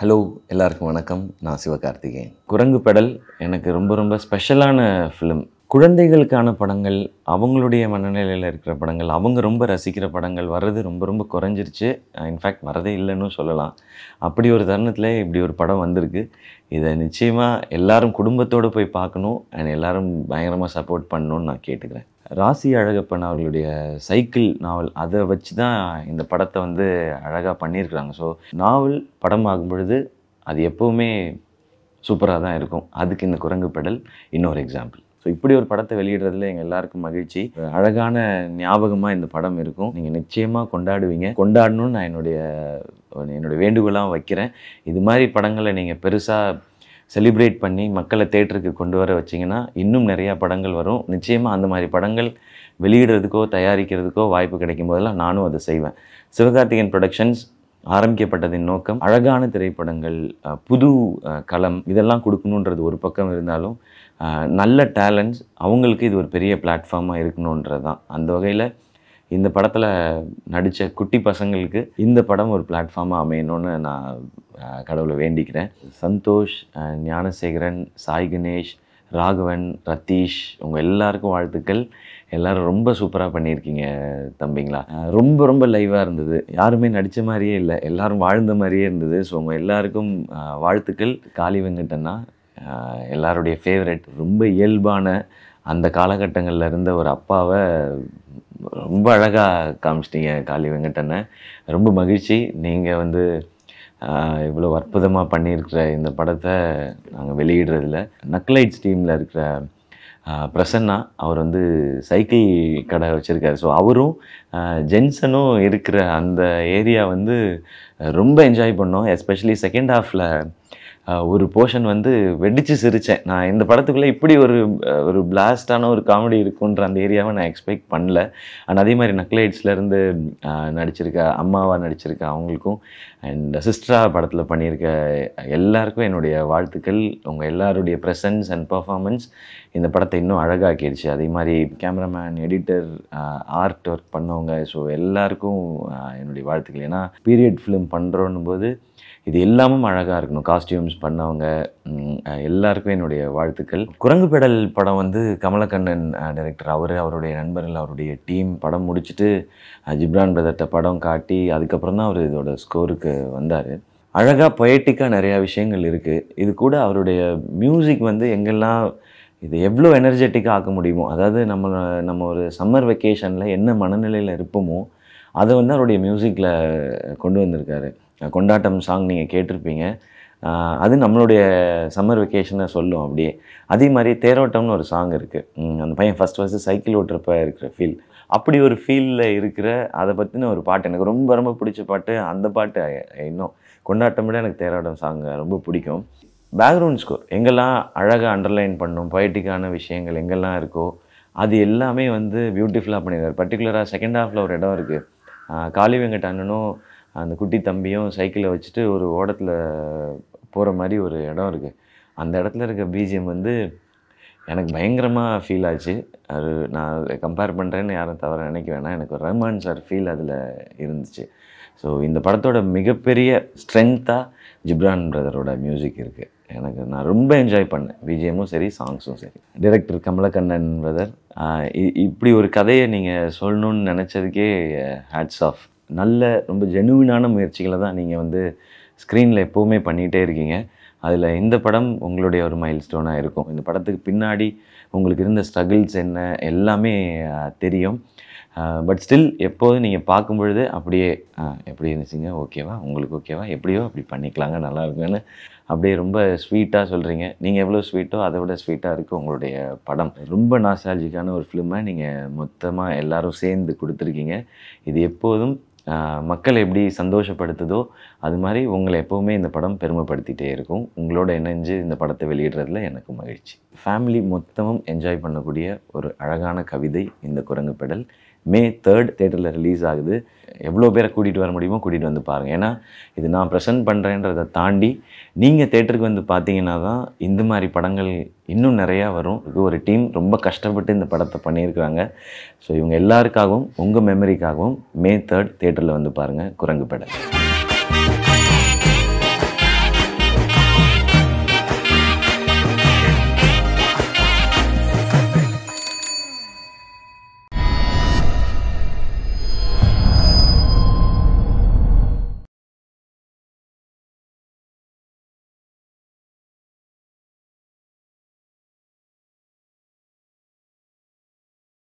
Hello எல்லாருக்கும் வணக்கம். நான் சிவகார்த்திகேயன். குரங்கு பெடல் எனக்கு ரொம்ப ஸ்பெஷலான ஃபிலிம். குழந்தைகளுக்கான படங்கள், அவங்களுடைய மனநிலையில் இருக்கிற படங்கள், அவங்க ரொம்ப ரசிக்கிற படங்கள் வர்றது ரொம்ப குறைஞ்சிருச்சு. இன்ஃபேக்ட் வரதே இல்லைன்னு சொல்லலாம். அப்படி ஒரு தருணத்தில் இப்படி ஒரு படம் வந்திருக்கு. இதை நிச்சயமாக எல்லாரும் குடும்பத்தோடு போய் பார்க்கணும் அண்ட் எல்லாரும் பயங்கரமாக சப்போர்ட் பண்ணணும்னு நான் கேட்டுக்கிறேன். ராசி அழகப்பன் அவர்களுடைய சைக்கிள் நாவல், அதை வச்சு தான் இந்த படத்தை அழகாக பண்ணியிருக்கிறாங்க. ஸோ நாவல் படமாகும் பொழுது அது எப்போவுமே சூப்பராக தான் இருக்கும். அதுக்கு இந்த குரங்கு பெடல் இன்னொரு எக்ஸாம்பிள். ஸோ இப்படி ஒரு படத்தை வெளியிடுறதுல எங்கள் எல்லாருக்கும் மகிழ்ச்சி. அழகான ஞாபகமாக இந்த படம் இருக்கும். நீங்கள் நிச்சயமாக கொண்டாடுவீங்க. கொண்டாடணும்னு நான் என்னுடைய வேண்டுகோளாக வைக்கிறேன். இது மாதிரி படங்களை நீங்கள் பெருசாக செலிப்ரேட் பண்ணி மக்களை தேட்டருக்கு கொண்டு வர வச்சிங்கன்னா இன்னும் நிறையா படங்கள் வரும். நிச்சயமாக அந்த மாதிரி படங்கள் வெளியிடுறதுக்கோ தயாரிக்கிறதுக்கோ வாய்ப்பு கிடைக்கும் போதெல்லாம் நானும் அதை செய்வேன். சிவகார்த்திகேயன் ப்ரொடக்ஷன்ஸ் ஆரம்பிக்கப்பட்டதின் நோக்கம் அழகான திரைப்படங்கள், புது களம் இதெல்லாம் கொடுக்கணுன்றது ஒரு பக்கம் இருந்தாலும் நல்ல டேலண்ட்ஸ் அவங்களுக்கு இது ஒரு பெரிய பிளாட்ஃபார்மாக இருக்கணுன்றது தான். அந்த வகையில் இந்த படத்தில் நடித்த குட்டி பசங்களுக்கு இந்த படம் ஒரு பிளாட்ஃபார்மாக அமையணும்னு நான் கடவுளை வேண்டிக்கிறேன். சந்தோஷ், ஞானசேகரன், சாய் கணேஷ், ராகவன், ரத்தீஷ் உங்கள் எல்லாருக்கும் வாழ்த்துக்கள். எல்லோரும் ரொம்ப சூப்பராக பண்ணியிருக்கீங்க தம்பிங்களா. ரொம்ப லைவாக இருந்தது. யாருமே நடித்த மாதிரியே இல்லை, எல்லோரும் வாழ்ந்த மாதிரியே இருந்தது. ஸோ உங்கள் எல்லாருக்கும் வாழ்த்துக்கள். காளி வெங்கடண்ணா எல்லாருடைய ஃபேவரெட். ரொம்ப இயல்பான அந்த காலகட்டங்களில் இருந்த ஒரு அப்பாவை ரொம்ப அழகாக காமிச்சிட்டிங்க காளி வெங்கடண்ணன். ரொம்ப மகிழ்ச்சி. நீங்கள் இவ்வளோ அற்புதமாக பண்ணியிருக்கிற இந்த படத்தை நாங்கள் வெளியிடுறதில்ல. நக்லைட்ஸ் டீமில் இருக்கிற பிரசன்னா அவர் சைக்கிள் கடை வச்சுருக்காரு. ஸோ அவரும் ஜென்சனும் இருக்கிற அந்த ஏரியா ரொம்ப என்ஜாய் பண்ணோம். எஸ்பெஷலி செகண்ட் ஹாஃபில் ஒரு போர்ஷன் வெடித்து சிரித்தேன். நான் இந்த படத்துக்குள்ளே இப்படி ஒரு பிளாஸ்டான ஒரு காமெடி இருக்குன்ற அந்த ஏரியாவை நான் எக்ஸ்பெக்ட் பண்ணல. அண்ட் அதே மாதிரி நக்லைட்ஸ்லேருந்து நடிச்சிருக்க அம்மாவாக நடிச்சிருக்க அவங்களுக்கும் அண்ட் சிஸ்டரா படத்தில் பண்ணியிருக்க எல்லாருக்கும் என்னுடைய வாழ்த்துக்கள். உங்கள் எல்லாருடைய ப்ரெசன்ஸ் அண்ட் பர்ஃபார்மன்ஸ் இந்த படத்தை இன்னும் அழகாக்கிடுச்சு. அதே மாதிரி கேமராமேன், எடிட்டர், ஆர்ட் ஒர்க் பண்ணவங்க, ஸோ எல்லாருக்கும் என்னுடைய வாழ்த்துக்கள். ஏன்னா பீரியட் ஃபிலிம் பண்ணுறோன்னும் போது இது எல்லாமும் அழகாக இருக்கணும். காஸ்டியூம்ஸ் பண்ணவங்க எல்லாருக்கும் என்னுடைய வாழ்த்துக்கள். குரங்கு பெடல் படம் கமலக்கண்ணன் டைரக்டர், அவருடைய நண்பர்கள், அவருடைய டீம் படம் முடிச்சுட்டு ஜிப்ரான் பிரதர்கிட்ட படம் காட்டி அதுக்கப்புறம் தான் அவர் இதோட ஸ்கோருக்கு வந்தார். அழகாக பொயட்டிக்காக நிறையா விஷயங்கள் இருக்குது. இது கூட அவருடைய மியூசிக் எங்கெல்லாம் இது எவ்வளோ எனர்ஜெட்டிக்காக ஆக்க முடியுமோ, அதாவது நம்ம ஒரு சம்மர் வெக்கேஷனில் என்ன மனநிலையில் இருப்போமோ அதை அவருடைய மியூசிக்கில் கொண்டு வந்திருக்காரு. கொண்டாட்டம் சாங் நீங்கள் கேட்டிருப்பீங்க. அது நம்மளுடைய சம்மர் வெக்கேஷனை சொல்லும் அப்படியே. அதே மாதிரி தேரோட்டம்னு ஒரு சாங் இருக்குது. அந்த பையன் ஃபஸ்ட்டு சைக்கிள் ஓட்டுறப்ப இருக்கிற ஃபீல், அப்படி ஒரு ஃபீலில் இருக்கிற அதை பற்றின ஒரு பாட்டு எனக்கு ரொம்ப பிடிச்ச பாட்டு. அந்த பாட்டு இன்னும் கொண்டாட்டம் விட எனக்கு தேரோட்டம் சாங் ரொம்ப பிடிக்கும். பேக்ரவுண்ட் ஸ்கோர் எங்கெல்லாம் அழகாக அண்டர்லைன் பண்ணும், பொயட்டிக்கான விஷயங்கள் எங்கெல்லாம் இருக்கோ அது எல்லாமே பியூட்டிஃபுல்லாக பண்ணியிருக்காரு. பர்டிகுலராக செகண்ட் ஹாஃபில் ஒரு இடம் இருக்குது. காளி வெங்கட் அண்ணனும் அந்த குட்டி தம்பியும் சைக்கிளை வச்சுட்டு ஒரு ஓடத்தில் போகிற மாதிரி ஒரு இடம் இருக்குது. அந்த இடத்துல இருக்க பிஜிஎம் எனக்கு பயங்கரமாக ஃபீல் ஆச்சு. அது நான் கம்பேர் பண்ணுறேன்னு யாரும் தவிர நினைக்க வேணாம். எனக்கு ரஹ்மான் சார் ஃபீல் அதில் இருந்துச்சு. ஸோ இந்த படத்தோட மிகப்பெரிய ஸ்ட்ரென்த்தாக ஜிப்ரான் பிரதரோட மியூசிக் இருக்குது. நான் ரொம்ப என்ஜாய் பண்ணேன். பிஜிஎம்மும் சரி, சாங்ஸும் சரி. டைரக்டர் கமலக்கண்ணன் பிரதர், இப்படி ஒரு கதையை நீங்கள் சொல்லணுன்னு நினச்சதுக்கே ஹேட்ஸ் ஆஃப். நல்ல ரொம்ப ஜெனுவினான முயற்சிகளை தான் நீங்கள் ஸ்க்ரீனில் எப்போவுமே பண்ணிகிட்டே இருக்கீங்க. அதில் இந்த படம் உங்களுடைய ஒரு மைல் ஸ்டோனாக இருக்கும். இந்த படத்துக்கு பின்னாடி உங்களுக்கு இருந்த ஸ்ட்ரகிள்ஸ் என்ன எல்லாமே தெரியும். பட் ஸ்டில் எப்போதும் நீங்கள் பார்க்கும் பொழுது அப்படியே எப்படி இருந்துச்சுங்க, ஓகேவா, உங்களுக்கு ஓகேவா, எப்படியோ அப்படி பண்ணிக்கலாங்க, நல்லா இருக்குன்னு அப்படியே ரொம்ப ஸ்வீட்டாக சொல்கிறீங்க. நீங்கள் எவ்வளோ ஸ்வீட்டோ அதை விட ஸ்வீட்டாக இருக்குது உங்களுடைய படம். ரொம்ப நாஸ்டால்ஜிக்கான ஒரு ஃபிலிமை நீங்கள் மொத்தமாக எல்லோரும் சேர்ந்து கொடுத்துருக்கீங்க. இது எப்போதும் மக்களை எப்படி சந்தோஷப்படுத்துதோ அது மாதிரி உங்களை எப்போவுமே இந்த படம் பெருமைப்படுத்திகிட்டே இருக்கும். உங்களோட இணைஞ்சு இந்த படத்தை வெளியிடுறதுல எனக்கு மகிழ்ச்சி. ஃபேமிலி மொத்தமும் என்ஜாய் பண்ணக்கூடிய ஒரு அழகான கவிதை இந்த குரங்கு பெடல். May 3 தேட்டரில் ரிலீஸ் ஆகுது. எவ்வளோ பேரை கூட்டிகிட்டு வர முடியுமோ கூட்டிகிட்டு வந்து பாருங்கள். ஏன்னா இது நான் ப்ரெசென்ட் பண்ணுறேன்றதை தாண்டி நீங்கள் தேட்டருக்கு பார்த்தீங்கன்னா தான் இந்த மாதிரி படங்கள் இன்னும் நிறையா வரும். ஒரு டீம் ரொம்ப கஷ்டப்பட்டு இந்த படத்தை பண்ணியிருக்கிறாங்க. ஸோ இவங்க எல்லாருக்காகவும் உங்கள் மெமரிக்காகவும் May 3 தேட்டரில் பாருங்கள் குரங்கு பெடல்.